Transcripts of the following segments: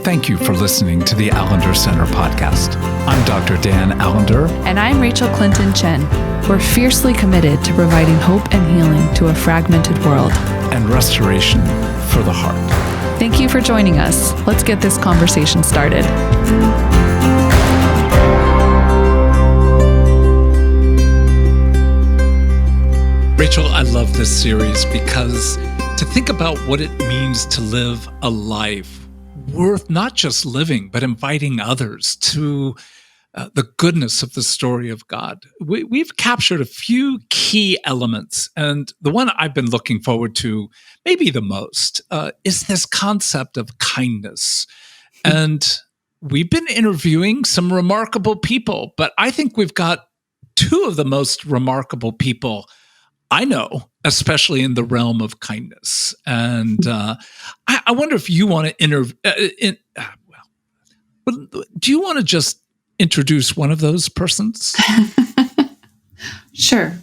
Thank you for listening to the Allender Center podcast. I'm Dr. Dan Allender. And I'm Rachael Clinton Chen. We're fiercely committed to providing hope and healing to a fragmented world. And restoration for the heart. Thank you for joining us. Let's get this conversation started. Rachael, I love this series because to think about what it means to live a life worth not just living, but inviting others to the goodness of the story of God. We've captured a few key elements, and the one I've been looking forward to maybe the most is this concept of kindness. And we've been interviewing some remarkable people, but I think we've got two of the most remarkable people I know, especially in the realm of kindness. And I wonder if you want to do you want to just introduce one of those persons? Sure.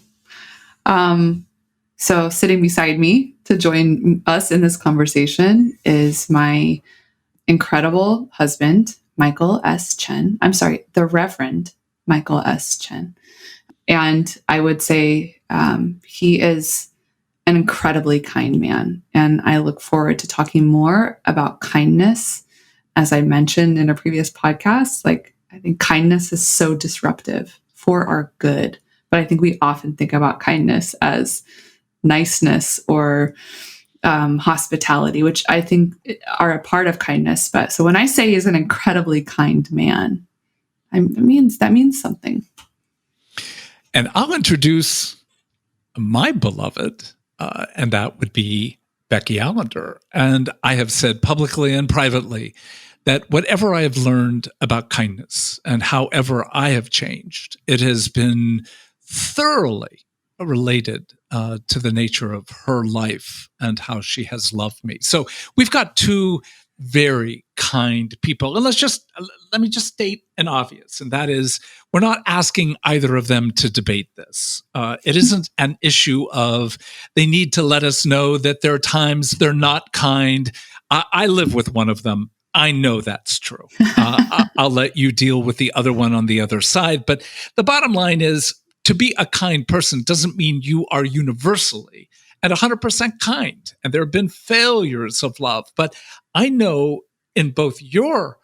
So sitting beside me to join us in this conversation is my incredible husband, Michael S. Chen. I'm sorry, the Reverend Michael S. Chen. And I would say he is an incredibly kind man. And I look forward to talking more about kindness. As I mentioned in a previous podcast, I think kindness is so disruptive for our good. But I think we often think about kindness as niceness or hospitality, which I think are a part of kindness. But so when I say he's an incredibly kind man, that means something. And I'll introduce my beloved, and that would be Becky Allender. And I have said publicly and privately that whatever I have learned about kindness and however I have changed, it has been thoroughly related to the nature of her life and how she has loved me. So we've got two very kind people. And let me just state an obvious, and that is we're not asking either of them to debate this. It isn't an issue of they need to let us know that there are times they're not kind. I live with one of them. I know that's true. I'll let you deal with the other one on the other side. But the bottom line is to be a kind person doesn't mean you are universally and 100% kind. And there have been failures of love. But I know in both your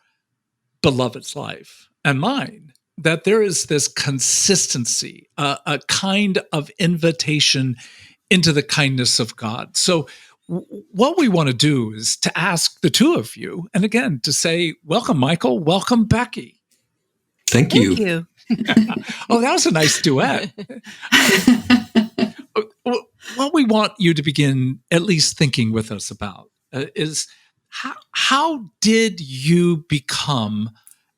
beloved's life and mine that there is this consistency, a kind of invitation into the kindness of God. So what we want to do is to ask the two of you, and again, to say, welcome, Michael, welcome, Becky. Thank you. Oh, that was a nice duet. What we want you to begin at least thinking with us about is how did you become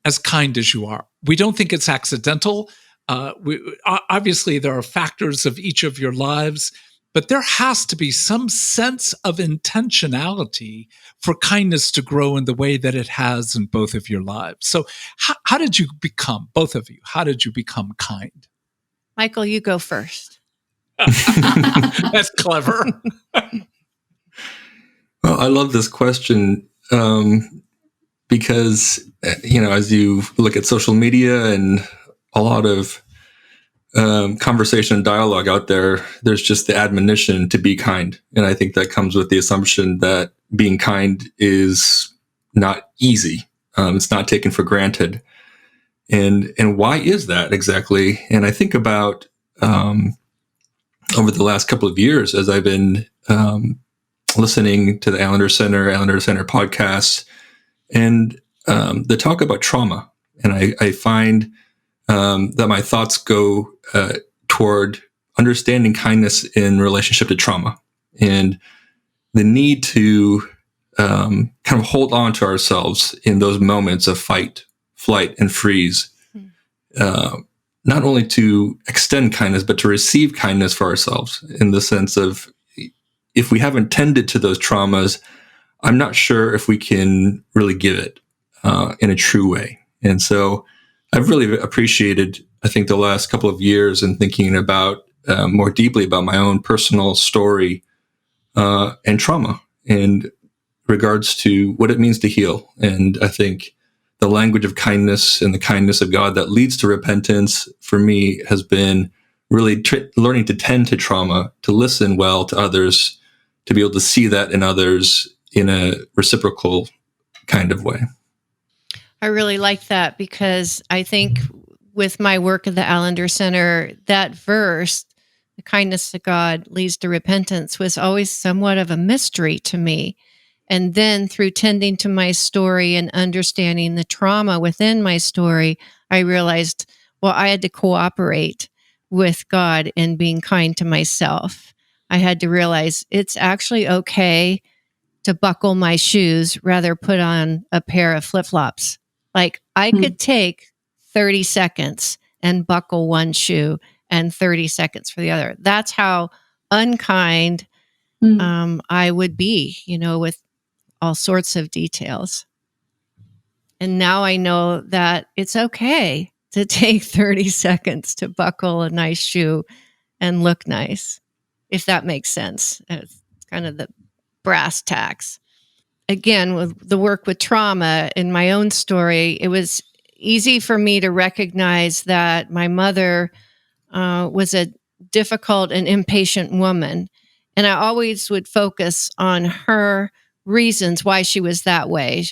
as kind as you are? We don't think it's accidental. Obviously, there are factors of each of your lives, but there has to be some sense of intentionality for kindness to grow in the way that it has in both of your lives. So how did you become, both of you, how did you become kind? Michael, you go first. That's clever. Well, I love this question because, as you look at social media and a lot of conversation and dialogue out there, there's just the admonition to be kind. And I think that comes with the assumption that being kind is not easy. It's not taken for granted. And why is that exactly? And I think about over the last couple of years, as I've been listening to the Allender Center podcasts, and the talk about trauma. And I find that my thoughts go toward understanding kindness in relationship to trauma and the need to kind of hold on to ourselves in those moments of fight, flight, and freeze. Not only to extend kindness, but to receive kindness for ourselves in the sense of if we haven't tended to those traumas, I'm not sure if we can really give it in a true way. And so I've really appreciated, I think, the last couple of years and thinking about more deeply about my own personal story and trauma, and regards to what it means to heal. And I think the language of kindness and the kindness of God that leads to repentance for me has been really learning to tend to trauma, to listen well to others, to be able to see that in others in a reciprocal kind of way. I really like that because I think with my work at the Allender Center, that verse, the kindness of God leads to repentance, was always somewhat of a mystery to me. And then through tending to my story and understanding the trauma within my story, I realized, well, I had to cooperate with God in being kind to myself. I had to realize it's actually okay to buckle my shoes, rather put on a pair of flip-flops. Like I could take 30 seconds and buckle one shoe and 30 seconds for the other. That's how unkind I would be, with all sorts of details. And now I know that it's okay to take 30 seconds to buckle a nice shoe and look nice, if that makes sense. It's kind of the brass tacks. Again, with the work with trauma in my own story, it was easy for me to recognize that my mother was a difficult and impatient woman. And I always would focus on her reasons why she was that way.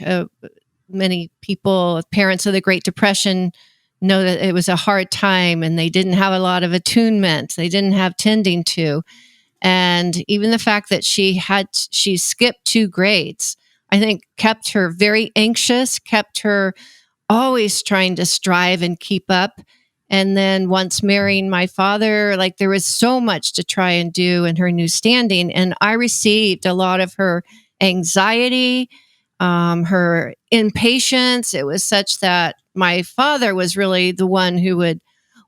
Many people, parents of the Great Depression, know that it was a hard time and they didn't have a lot of attunement. They didn't have tending to. And even the fact that she skipped 2 grades, I think kept her very anxious, kept her always trying to strive and keep up. And then once marrying my father, like there was so much to try and do in her new standing. And I received a lot of her anxiety, her impatience. It was such that my father was really the one who would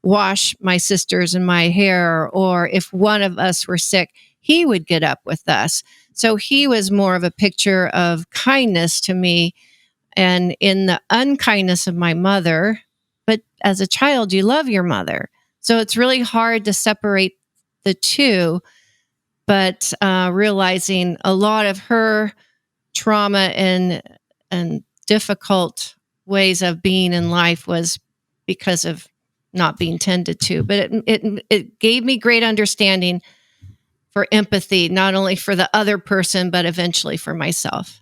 wash my sisters and my hair, or if one of us were sick, he would get up with us. So he was more of a picture of kindness to me and in the unkindness of my mother. But as a child, you love your mother. So it's really hard to separate the two, but realizing a lot of her trauma and difficult ways of being in life was because of not being tended to. But it gave me great understanding for empathy, not only for the other person, but eventually for myself.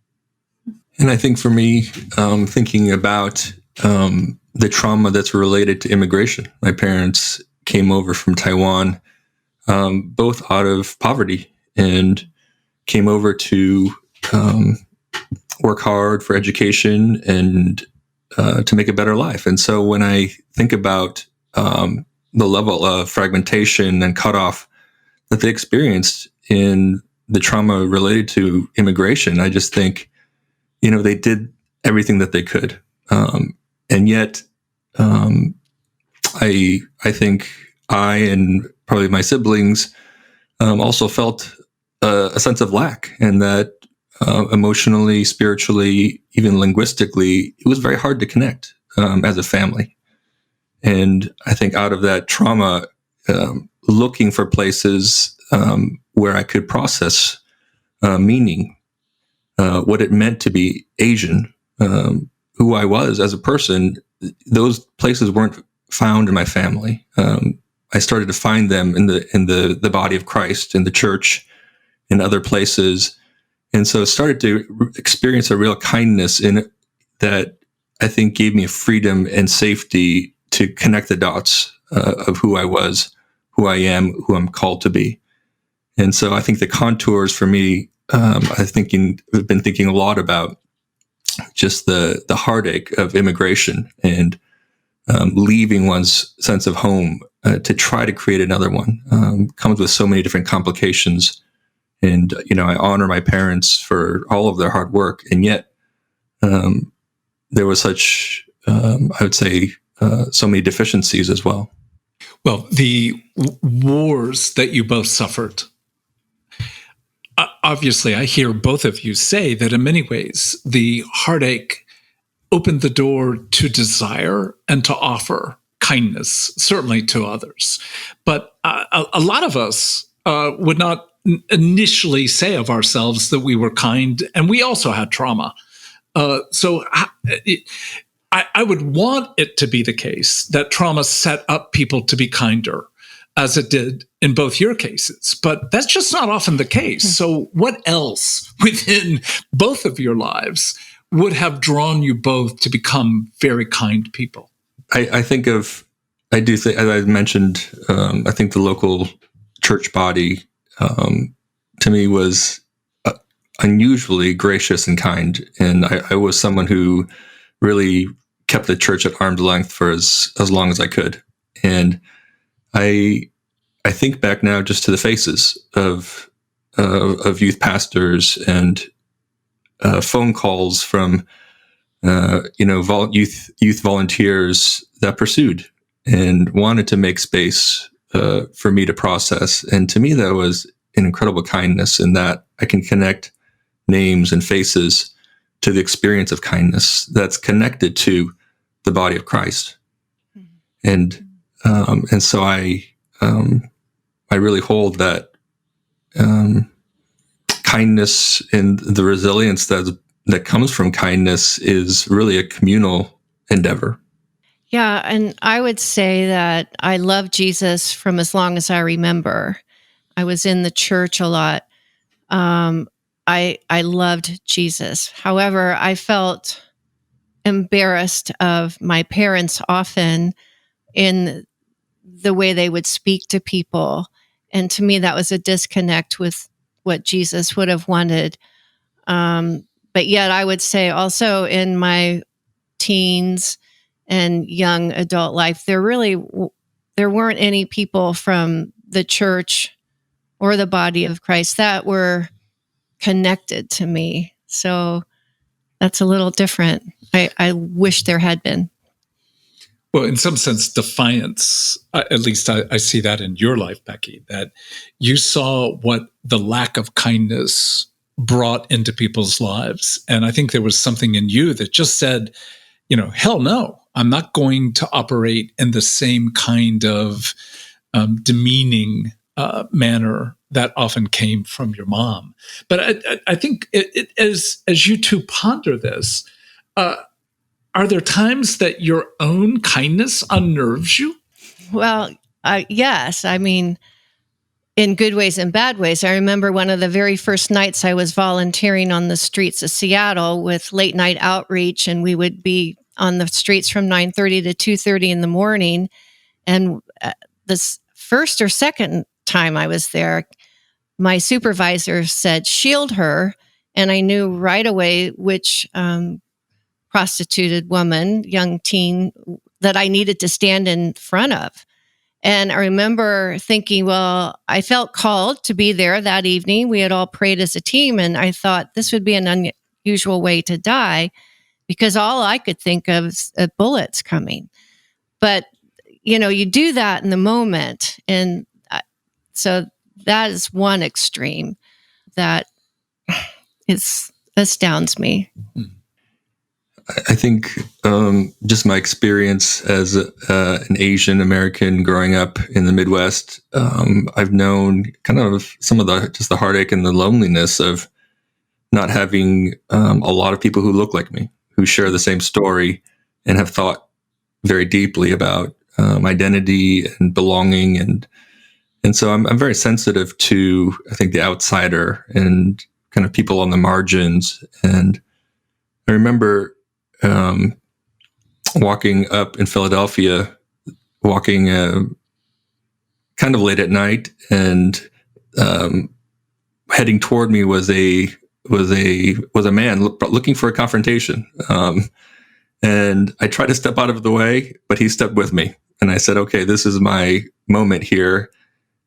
And I think for me, thinking about the trauma that's related to immigration. My parents came over from Taiwan, both out of poverty, and came over to work hard for education and to make a better life. And so when I think about the level of fragmentation and cutoff that they experienced in the trauma related to immigration, I just think, they did everything that they could. And yet, I think I and probably my siblings also felt a sense of lack, and that emotionally, spiritually, even linguistically, it was very hard to connect as a family. And I think out of that trauma, looking for places where I could process meaning, what it meant to be Asian, who I was as a person, those places weren't found in my family. I started to find them in the body of Christ, in the church, in other places. And so I started to experience a real kindness in it that I think gave me a freedom and safety to connect the dots of who I was, who I am, who I'm called to be. And so I think the contours for me, I've been thinking a lot about just the heartache of immigration and leaving one's sense of home to try to create another one. Comes with so many different complications. And, I honor my parents for all of their hard work. And yet there was such, I would say, so many deficiencies as well. Well, the wars that you both suffered, obviously, I hear both of you say that in many ways, the heartache opened the door to desire and to offer kindness, certainly to others. But a lot of us would not initially say of ourselves that we were kind, and we also had trauma. So I would want it to be the case that trauma set up people to be kinder, as it did in both your cases. But that's just not often the case. So what else within both of your lives would have drawn you both to become very kind people? I do think, as I mentioned, I think the local church body, to me, was unusually gracious and kind. And I was someone who really kept the church at arm's length for as long as I could. And I think back now just to the faces of youth pastors and phone calls from youth volunteers that pursued and wanted to make space for me to process. And to me, that was an incredible kindness, in that I can connect names and faces to the experience of kindness that's connected to the body of Christ. And so I really hold that kindness and the resilience that comes from kindness is really a communal endeavor. Yeah, and I would say that I love Jesus from as long as I remember. I was in the church a lot. I loved Jesus. However, I felt embarrassed of my parents often in the way they would speak to people. And to me, that was a disconnect with what Jesus would have wanted. But yet I would say also in my teens and young adult life, there weren't any people from the church or the body of Christ that were connected to me. So that's a little different. I wish there had been. Well, in some sense, defiance, at least I see that in your life, Becky, that you saw what the lack of kindness brought into people's lives. And I think there was something in you that just said, hell no, I'm not going to operate in the same kind of demeaning manner that often came from your mom. But I think as you two ponder this, are there times that your own kindness unnerves you? Well, yes. I mean, in good ways and bad ways. I remember one of the very first nights I was volunteering on the streets of Seattle with late night outreach, and we would be on the streets from 9:30 to 2:30 in the morning. And this first or second time I was there, my supervisor said, "Shield her." And I knew right away which prostituted woman, young teen, that I needed to stand in front of. And I remember thinking, well, I felt called to be there that evening. We had all prayed as a team, and I thought this would be an unusual way to die, because all I could think of is bullets coming. But, you do that in the moment. And so that is one extreme that astounds me. I think just my experience as an Asian American growing up in the Midwest, I've known kind of some of the heartache and the loneliness of not having a lot of people who look like me, who share the same story and have thought very deeply about identity and belonging, and so I'm very sensitive to, I think, the outsider and kind of people on the margins. And I remember walking up in Philadelphia, walking kind of late at night, and heading toward me was a man looking for a confrontation. And I tried to step out of the way, but he stepped with me. And I said, okay, this is my moment here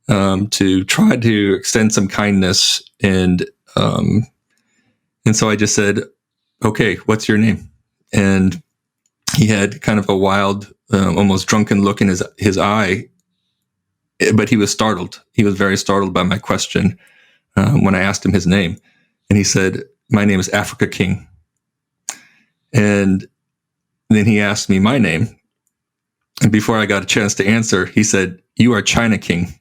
to try to extend some kindness. And so I just said, okay, what's your name? And he had kind of a wild, almost drunken look in his eye, but he was startled. He was very startled by my question when I asked him his name. And he said, my name is Africa King. And then he asked me my name. And before I got a chance to answer, he said, you are China King.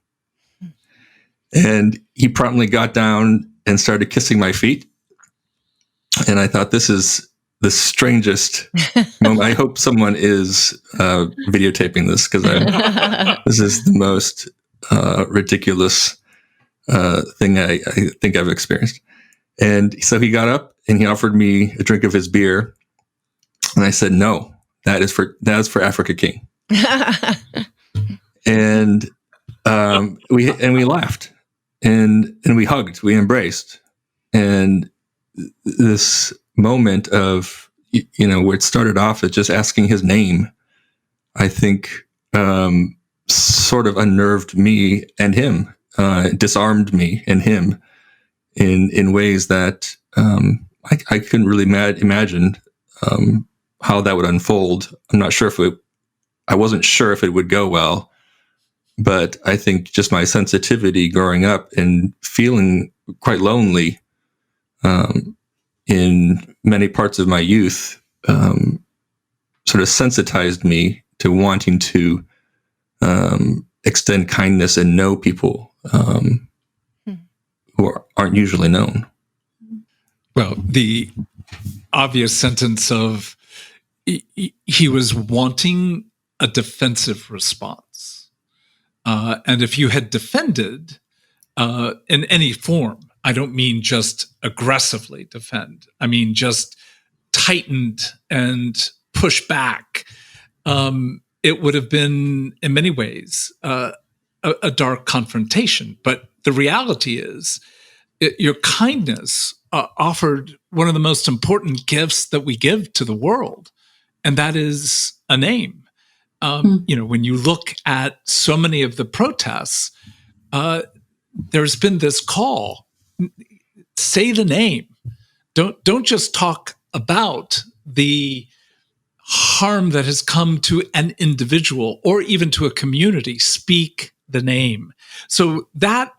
And he promptly got down and started kissing my feet. And I thought, this is the strangest moment. I hope someone is videotaping this, because this is the most ridiculous thing I think I've experienced. And so he got up and he offered me a drink of his beer. And I said, no, that is for Africa King. And we laughed and we hugged, we embraced. And this moment of, where it started off as just asking his name, I think sort of unnerved me and him, disarmed me and him in ways that I couldn't really imagine how that would unfold. I'm not sure I wasn't sure if it would go well, but I think just my sensitivity growing up and feeling quite lonely in many parts of my youth sort of sensitized me to wanting to extend kindness and know people who aren't usually known. Well, the obvious sentence of he was wanting a defensive response. And if you had defended in any form, I don't mean just aggressively defend, I mean just tightened and push back, it would have been, in many ways, a dark confrontation. But the reality is, your kindness offered one of the most important gifts that we give to the world, and that is a name. When you look at so many of the protests, there's been this call: say the name. Don't just talk about the harm that has come to an individual or even to a community. Speak the name. So that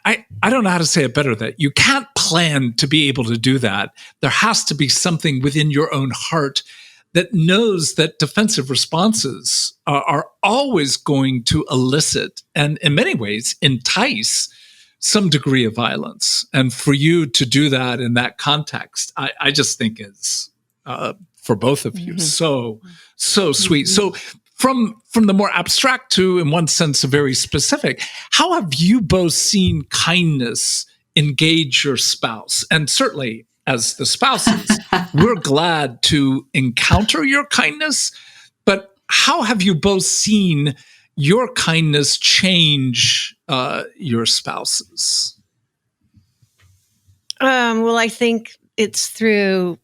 I don't know how to say it better, that you can't plan to be able to do that. There has to be something within your own heart that knows that defensive responses are always going to elicit and in many ways entice some degree of violence. And for you to do that in that context, I just think is, for both of you, so sweet. So from the more abstract to, in one sense, a very specific, how have you both seen kindness engage your spouse? And certainly, as the spouses, we're glad to encounter your kindness, but how have you both seen your kindness change your spouses? Well, I think it's through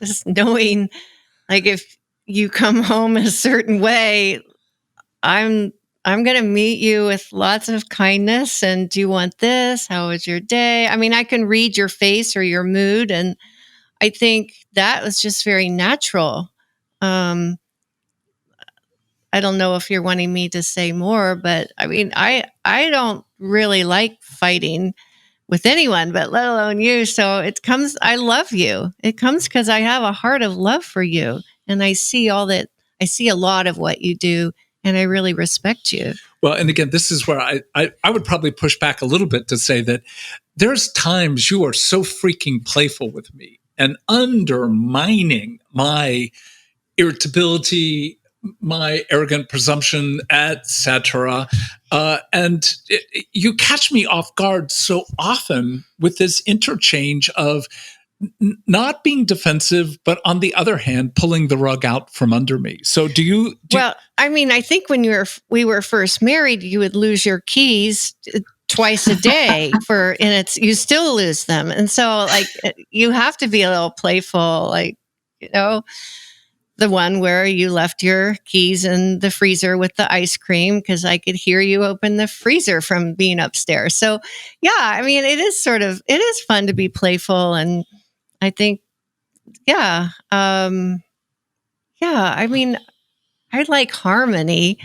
just knowing, like, if you come home a certain way, I'm going to meet you with lots of kindness. And do you want this? How was your day? I mean, I can read your face or your mood. And I think that was just very natural. I don't know if you're wanting me to say more, but I mean, I don't really like fighting with anyone, but let alone you. So I love you. It comes because I have a heart of love for you. And I see a lot of what you do, and I really respect you. Well, and again, this is where I would probably push back a little bit to say that there's times you are so freaking playful with me and undermining my irritability, my arrogant presumption, etc. And you catch me off guard so often with this interchange of not being defensive, but on the other hand, pulling the rug out from under me. So well, I mean, I think when we were first married, you would lose your keys twice a day you still lose them. And so like, you have to be a little playful, like, the one where you left your keys in the freezer with the ice cream, because I could hear you open the freezer from being upstairs. So yeah, I mean, it is fun to be playful. And I think, I mean, I like harmony,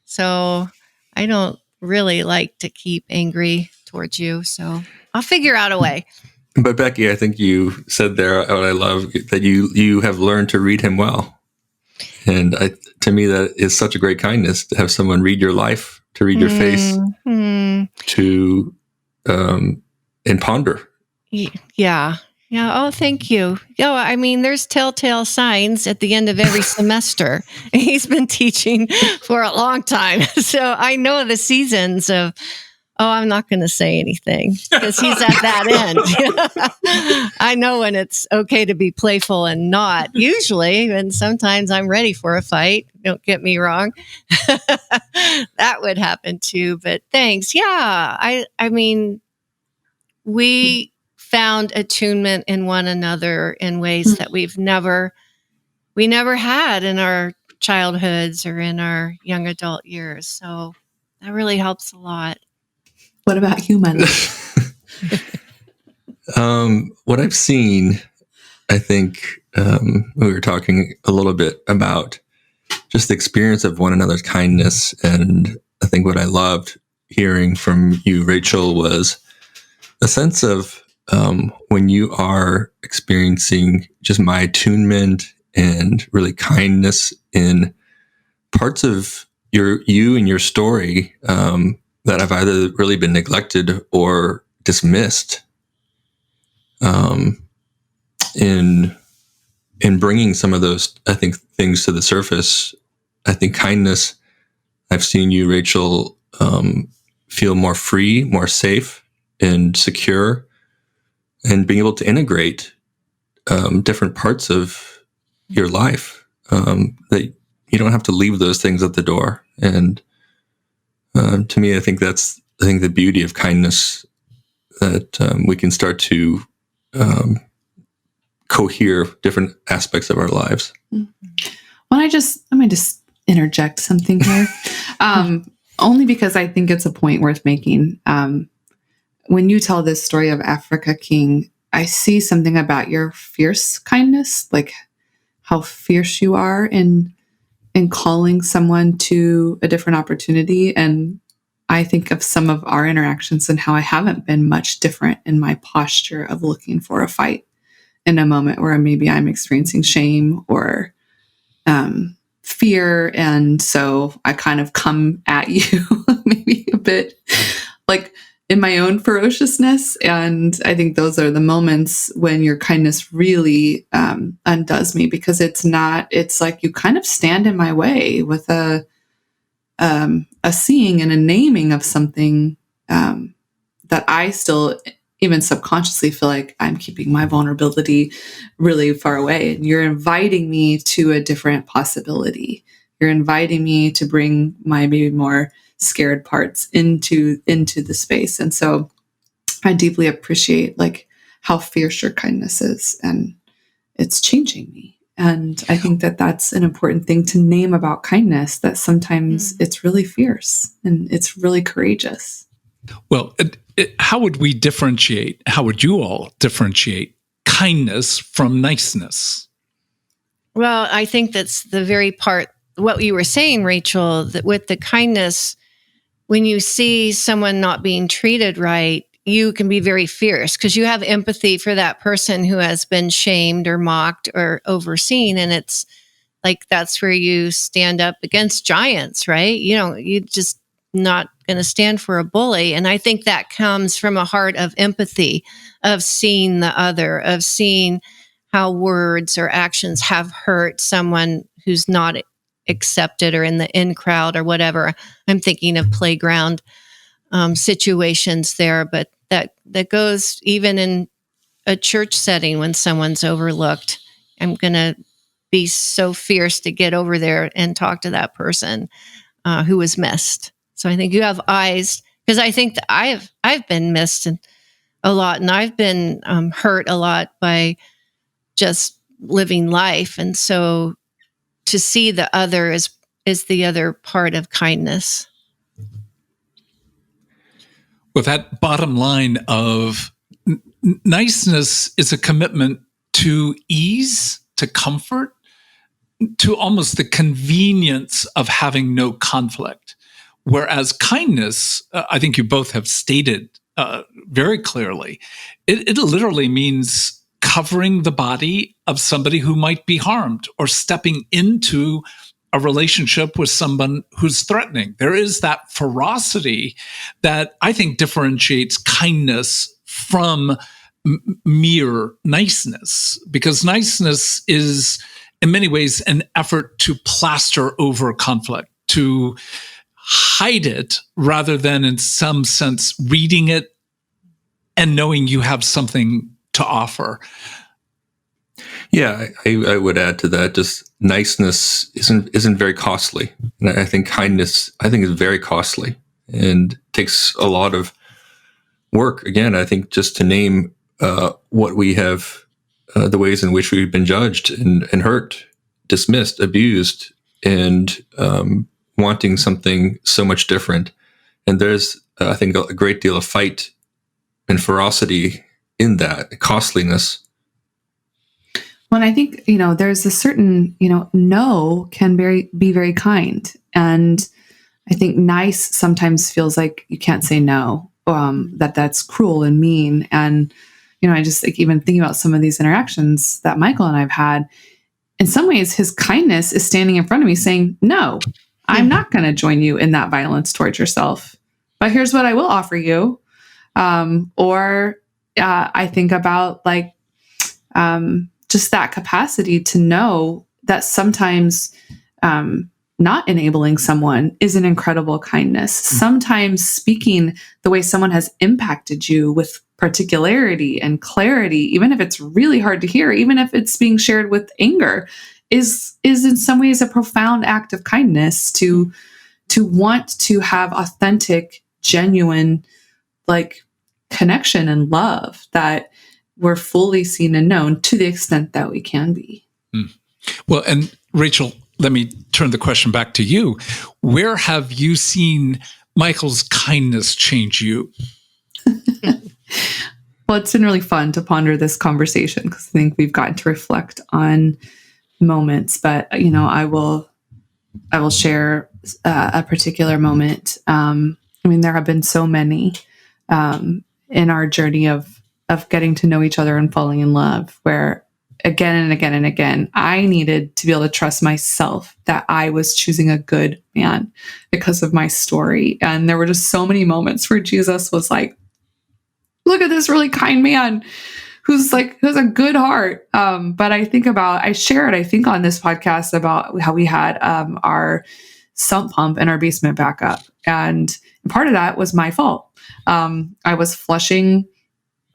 so I don't really like to keep angry towards you. So I'll figure out a way. But Becky, I think you said there what I love, that you have learned to read him well. And to me, that is such a great kindness to have someone read your life to read your face, to and ponder. Yeah. Oh, thank you. I mean, there's telltale signs at the end of every semester. He's been teaching for a long time. So I know the seasons of, I'm not going to say anything because he's at that end. I know when it's okay to be playful and not usually, and sometimes I'm ready for a fight. Don't get me wrong. That would happen too, but thanks. Yeah. I mean, we found attunement in one another in ways that we never had in our childhoods or in our young adult years. So that really helps a lot. What about you, my love? What I've seen, I think we were talking a little bit about just the experience of one another's kindness. And I think what I loved hearing from you, Rachael, was a sense of when you are experiencing just my attunement and really kindness in parts of you and your story that have either really been neglected or dismissed, in bringing some of those, I think, things to the surface. I think kindness, I've seen you, Rachael, feel more free, more safe and secure, and being able to integrate different parts of your life, that you don't have to leave those things at the door. And to me, I think that's the beauty of kindness, that we can start to cohere different aspects of our lives. Let me just interject something here, only because I think it's a point worth making. When you tell this story of Africa King, I see something about your fierce kindness, like how fierce you are in calling someone to a different opportunity. And I think of some of our interactions and how I haven't been much different in my posture of looking for a fight in a moment where maybe I'm experiencing shame or fear. And so I kind of come at you maybe a bit like in my own ferociousness. And I think those are the moments when your kindness really undoes me, because it's like you kind of stand in my way with a seeing and a naming of something that I still, even subconsciously, feel like I'm keeping my vulnerability really far away. And you're inviting me to a different possibility. You're inviting me to bring my maybe more scared parts into the space. And so I deeply appreciate like how fierce your kindness is, and it's changing me. And I think that that's an important thing to name about kindness, that sometimes it's really fierce and it's really courageous. Well, how would you all differentiate kindness from niceness? Well, I think that's the very part, what you were saying, Rachael, that with the kindness, when you see someone not being treated right, you can be very fierce because you have empathy for that person who has been shamed or mocked or overseen. And it's like, that's where you stand up against giants, right? You just not going to stand for a bully. And I think that comes from a heart of empathy, of seeing the other, of seeing how words or actions have hurt someone who's not accepted or in the in crowd or whatever. I'm thinking of playground situations there, but that goes even in a church setting when someone's overlooked. I'm going to be so fierce to get over there and talk to that person who was missed. So I think you have eyes, because I think that I've been missed a lot, and I've been hurt a lot by just living life. And so to see the other is the other part of kindness. With that bottom line of niceness is a commitment to ease, to comfort, to almost the convenience of having no conflict. Whereas kindness, I think you both have stated very clearly, it literally means covering the body of somebody who might be harmed, or stepping into a relationship with someone who's threatening. There is that ferocity that I think differentiates kindness from mere niceness, because niceness is in many ways an effort to plaster over conflict, to hide it rather than in some sense reading it and knowing you have something to offer. Yeah, I would add to that. Just niceness isn't very costly, and I think kindness is very costly and takes a lot of work. Again, I think just to name what we have, the ways in which we've been judged and hurt, dismissed, abused, and wanting something so much different. And there's, I think, a great deal of fight and ferocity in that costliness. Well, I think, there's a certain, no can be very kind. And I think nice sometimes feels like you can't say no, that's cruel and mean. And, I just like even thinking about some of these interactions that Michael and I've had, in some ways, his kindness is standing in front of me saying, no, I'm not going to join you in that violence towards yourself. But here's what I will offer you. I think about just that capacity to know that sometimes not enabling someone is an incredible kindness. Sometimes speaking the way someone has impacted you with particularity and clarity, even if it's really hard to hear, even if it's being shared with anger, is in some ways a profound act of kindness to want to have authentic, genuine, connection and love that we're fully seen and known to the extent that we can be. Well, and Rachael, let me turn the question back to you. Where have you seen Michael's kindness change you? Well, it's been really fun to ponder this conversation because I think we've gotten to reflect on moments, but I will share a particular moment. There have been so many in our journey of getting to know each other and falling in love, where again and again and again, I needed to be able to trust myself that I was choosing a good man because of my story. And there were just so many moments where Jesus was like, look at this really kind man who's a good heart. But I shared on this podcast about how we had our sump pump in our basement back up. And part of that was my fault. I was flushing.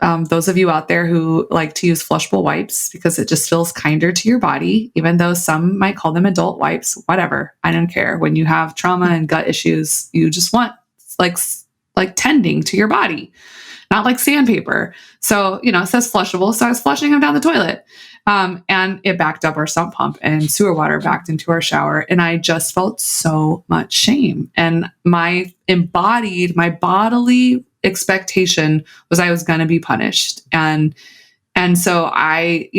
Those of you out there who like to use flushable wipes because it just feels kinder to your body, even though some might call them adult wipes, whatever. I don't care. When you have trauma and gut issues, you just want like tending to your body, not like sandpaper. So, it says flushable. So I was flushing them down the toilet. And it backed up our sump pump and sewer water backed into our shower. And I just felt so much shame. And my bodily expectation was I was going to be punished. And so I,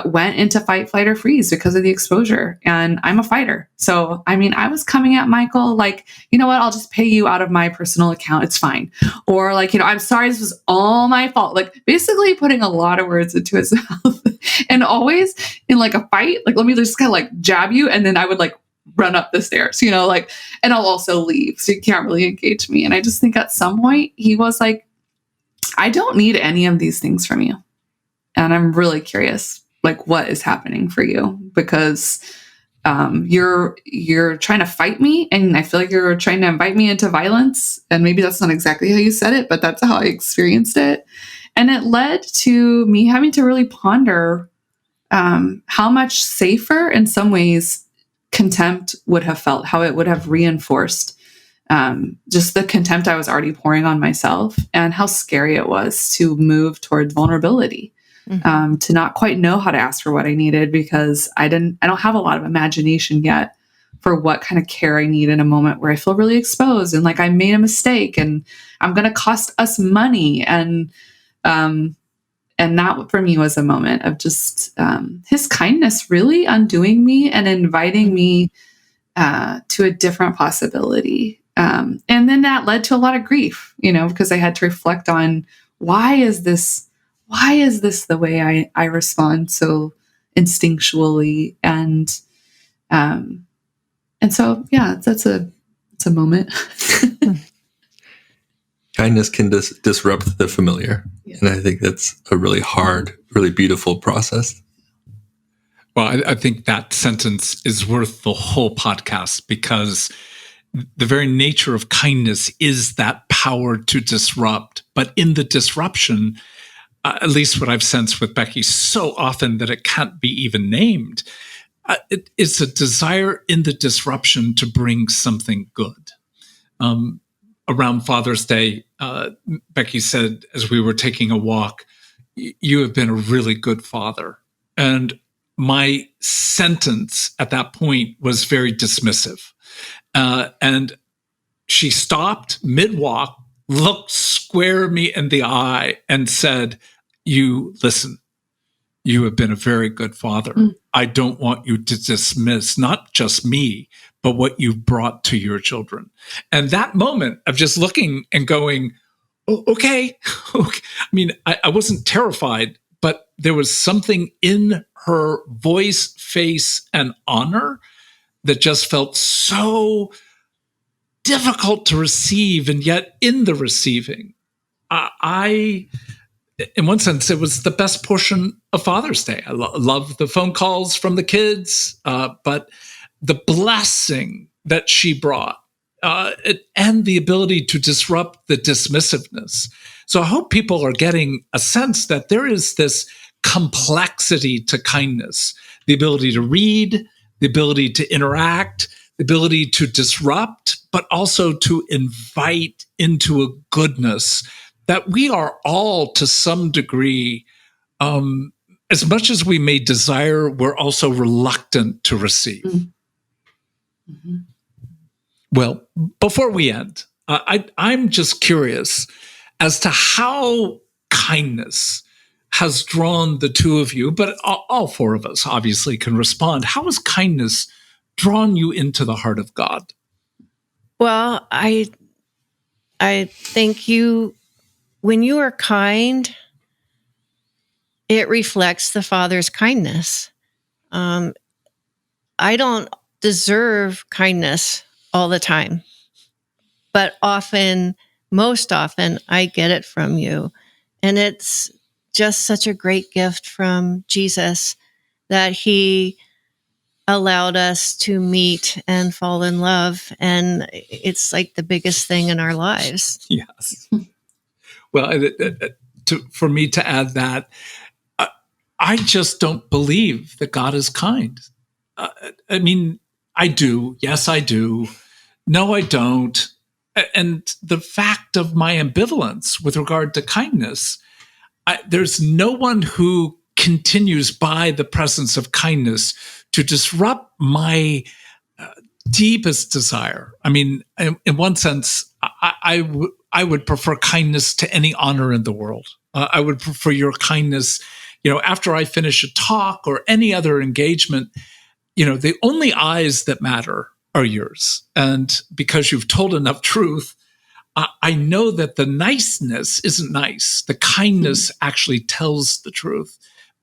went into fight, flight, or freeze because of the exposure. And I'm a fighter. So, I was coming at Michael like, you know what, I'll just pay you out of my personal account. It's fine. Or I'm sorry, this was all my fault. Basically putting a lot of words into his mouth. And always in a fight, let me just kind of jab you. And then I would run up the stairs, and I'll also leave. So you can't really engage me. And I just think at some point he was like, I don't need any of these things from you. And I'm really curious, what is happening for you? Because you're trying to fight me, and I feel like you're trying to invite me into violence. And maybe that's not exactly how you said it, but that's how I experienced it. And it led to me having to really ponder how much safer, in some ways, contempt would have felt, how it would have reinforced just the contempt I was already pouring on myself, and how scary it was to move toward vulnerability. To not quite know how to ask for what I needed because I don't have a lot of imagination yet for what kind of care I need in a moment where I feel really exposed and I made a mistake and I'm going to cost us money. And that for me was a moment of just his kindness really undoing me and inviting me to a different possibility. And then that led to a lot of grief, because I had to reflect on why is this the way I respond so instinctually? And And so, yeah, it's a moment. Kindness can disrupt the familiar. Yeah. And I think that's a really hard, really beautiful process. Well, I think that sentence is worth the whole podcast, because the very nature of kindness is that power to disrupt. But in the disruption, at least what I've sensed with Becky so often that it can't be even named, it's a desire in the disruption to bring something good. Around Father's Day, Becky said, as we were taking a walk, you have been a really good father. And my sentence at that point was very dismissive. And she stopped mid-walk, looked square me in the eye, and said, you have been a very good father. I don't want you to dismiss not just me, but what you've brought to your children. And that moment of just looking and going, oh, okay. I mean, I wasn't terrified, but there was something in her voice, face, and honor that just felt so difficult to receive. And yet in the receiving, in one sense, it was the best portion of Father's Day. I love the phone calls from the kids, but the blessing that she brought, and the ability to disrupt the dismissiveness. So I hope people are getting a sense that there is this complexity to kindness, the ability to read, the ability to interact, the ability to disrupt, but also to invite into a goodness that we are all, to some degree, as much as we may desire, we're also reluctant to receive. Mm-hmm. Well, before we end, I'm just curious as to how kindness has drawn the two of you, but all four of us obviously can respond. How has kindness drawn you into the heart of God? Well, I think when you are kind, it reflects the Father's kindness. I don't deserve kindness all the time, but most often, I get it from you. And it's just such a great gift from Jesus that he allowed us to meet and fall in love. And it's like the biggest thing in our lives. Yes. Well, for me to add that, I just don't believe that God is kind. I mean, I do. Yes, I do. No, I don't. And the fact of my ambivalence with regard to kindness, there's no one who continues by the presence of kindness to disrupt my deepest desire. I mean, in one sense, I would prefer kindness to any honor in the world. I would prefer your kindness, after I finish a talk or any other engagement, the only eyes that matter are yours. And because you've told enough truth, I know that the niceness isn't nice. The kindness actually tells the truth.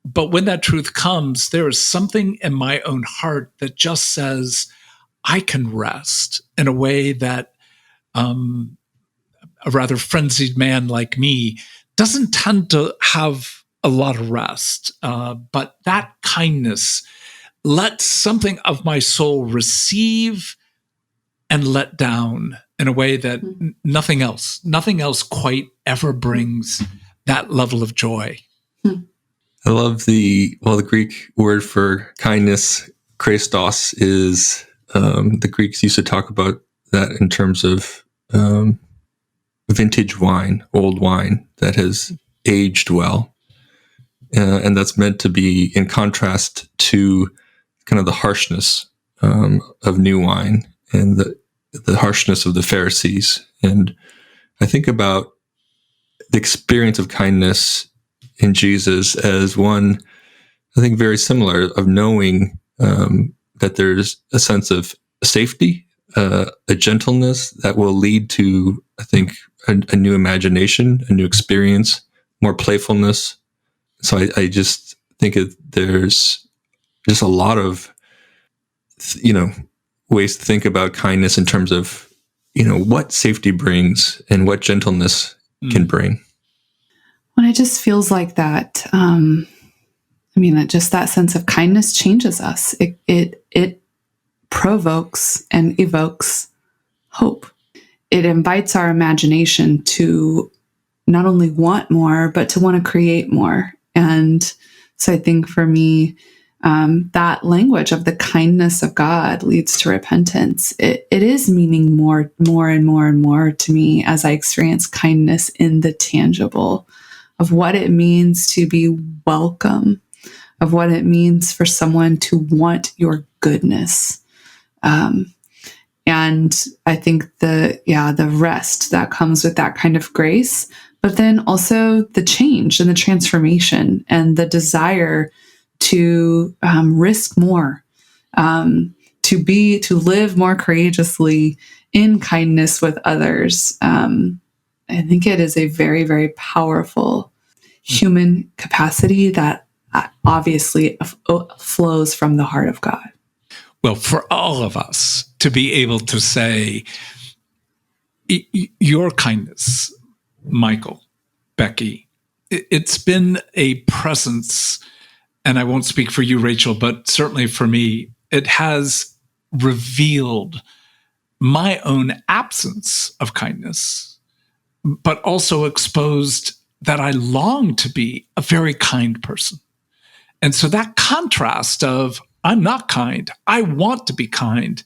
But when that truth comes, there is something in my own heart that just says, I can rest in a way that a rather frenzied man like me doesn't tend to have a lot of rest. But that kindness lets something of my soul receive and let down in a way that nothing else quite ever brings that level of joy. I love the Greek word for kindness, Christos, is the Greeks used to talk about that in terms of vintage wine, old wine that has aged well. And that's meant to be in contrast to kind of the harshness of new wine and the harshness of the Pharisees. And I think about the experience of kindness in Jesus as one, I think, very similar, of knowing that there's a sense of safety, a gentleness that will lead to, I think, a new imagination, a new experience, more playfulness. So I just think there's just a lot of ways to think about kindness in terms of, what safety brings and what gentleness can bring. Well, it just feels like that. Just that sense of kindness changes us. It provokes and evokes hope. It invites our imagination to not only want more, but to want to create more. And so I think for me, that language of the kindness of God leads to repentance. It is meaning more and more to me as I experience kindness in the tangible of what it means to be welcome, of what it means for someone to want your goodness. And I think the rest that comes with that kind of grace, but then also the change and the transformation and the desire to risk more, to live more courageously in kindness with others. I think it is a very, very powerful human capacity that obviously flows from the heart of God. Well, for all of us to be able to say, your kindness, Michael, Becky, it's been a presence, and I won't speak for you, Rachel, but certainly for me, it has revealed my own absence of kindness, but also exposed that I long to be a very kind person. And so that contrast of, I'm not kind, I want to be kind,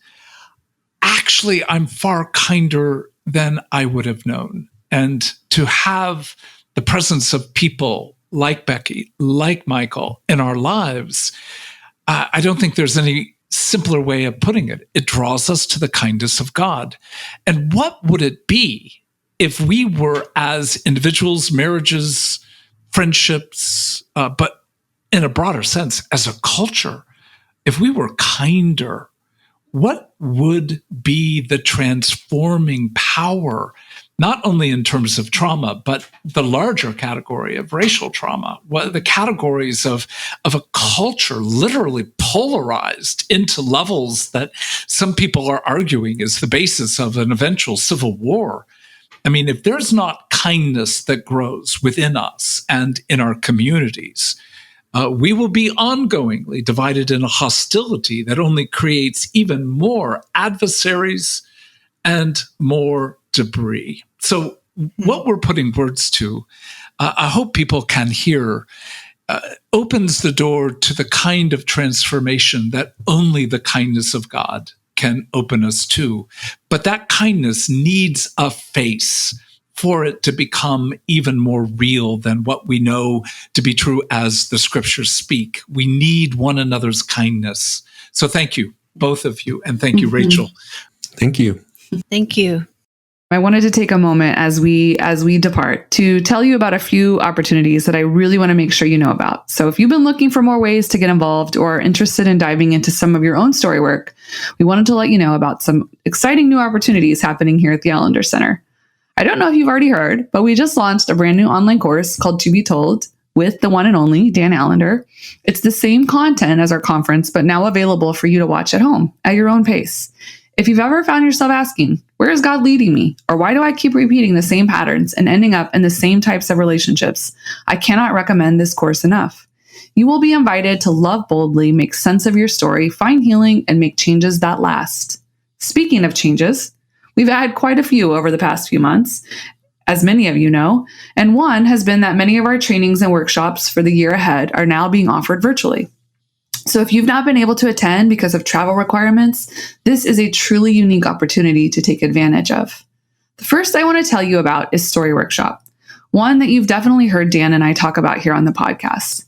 actually, I'm far kinder than I would have known. And to have the presence of people like Becky, like Michael in our lives, I don't think there's any simpler way of putting it. It draws us to the kindness of God. And what would it be if we were, as individuals, marriages, friendships, but in a broader sense, as a culture, if we were kinder? What would be the transforming power, not only in terms of trauma, but the larger category of racial trauma, what the categories of a culture literally polarized into levels that some people are arguing is the basis of an eventual civil war? I mean, if there's not kindness that grows within us and in our communities, we will be ongoingly divided in a hostility that only creates even more adversaries and more debris. So what we're putting words to, I hope people can hear, opens the door to the kind of transformation that only the kindness of God can open us to. But that kindness needs a face for it to become even more real than what we know to be true as the scriptures speak. We need one another's kindness. So thank you, both of you. And thank you, Rachel. Thank you. Thank you. I wanted to take a moment as we depart to tell you about a few opportunities that I really want to make sure you know about. So if you've been looking for more ways to get involved or interested in diving into some of your own story work, we wanted to let you know about some exciting new opportunities happening here at the Allender Center. I don't know if you've already heard, but we just launched a brand new online course called To Be Told with the one and only Dan Allender. It's the same content as our conference, but now available for you to watch at home at your own pace. If you've ever found yourself asking, where is God leading me? Or why do I keep repeating the same patterns and ending up in the same types of relationships? I cannot recommend this course enough. You will be invited to love boldly, make sense of your story, find healing, and make changes that last. Speaking of changes, we've had quite a few over the past few months, as many of you know, and one has been that many of our trainings and workshops for the year ahead are now being offered virtually. So if you've not been able to attend because of travel requirements, this is a truly unique opportunity to take advantage of. The first I want to tell you about is Story Workshop, one that you've definitely heard Dan and I talk about here on the podcast.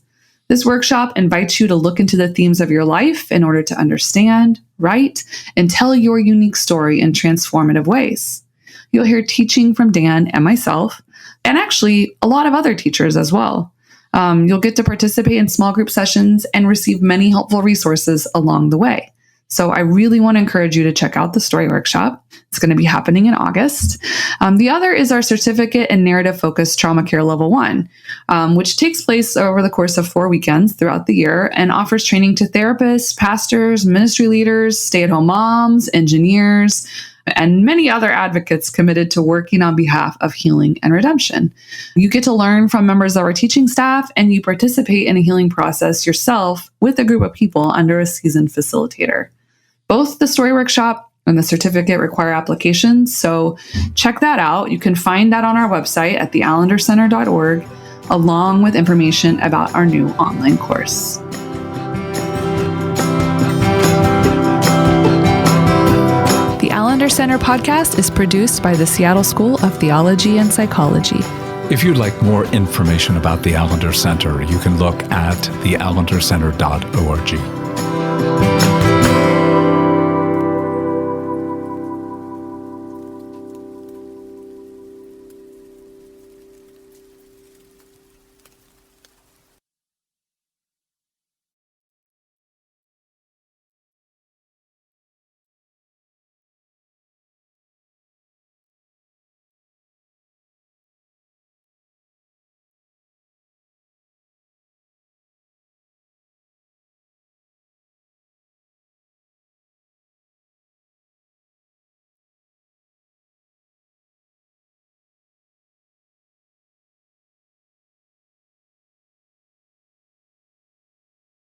This workshop invites you to look into the themes of your life in order to understand, write, and tell your unique story in transformative ways. You'll hear teaching from Dan and myself, and actually a lot of other teachers as well. You'll get to participate in small group sessions and receive many helpful resources along the way. So I really want to encourage you to check out the story workshop. It's going to be happening in August. The other is our certificate in narrative focused trauma care level 1, which takes place over the course of 4 weekends throughout the year and offers training to therapists, pastors, ministry leaders, stay-at-home moms, engineers, and many other advocates committed to working on behalf of healing and redemption. You get to learn from members of our teaching staff, and you participate in a healing process yourself with a group of people under a seasoned facilitator. Both the story workshop and the certificate require applications, so check that out. You can find that on our website at theallendercenter.org, along with information about our new online course. The Allender Center podcast is produced by the Seattle School of Theology and Psychology. If you'd like more information about the Allender Center, you can look at theallendercenter.org.